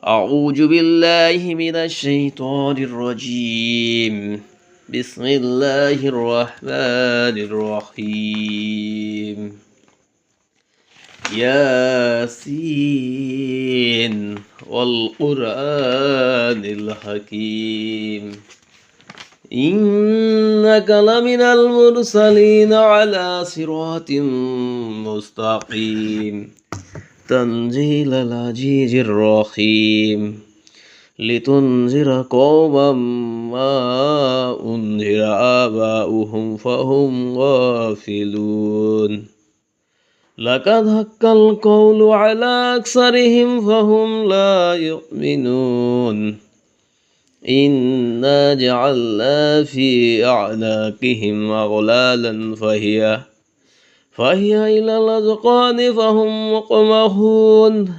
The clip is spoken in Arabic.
أعوذ بالله من الشيطان الرجيم. بسم الله الرحمن الرحيم. ياسين والقرآن الحكيم إنك لمن المرسلين على صراط مستقيم تنزيل العزيز الرحيم لتنذر قوما ما أنذر آباؤهم فهم غافلون لقد حق القول على أكثرهم فهم لا يؤمنون إنا جعلنا في أعناقهم أغلالا فهي إلى الأذقان فهم مقمحون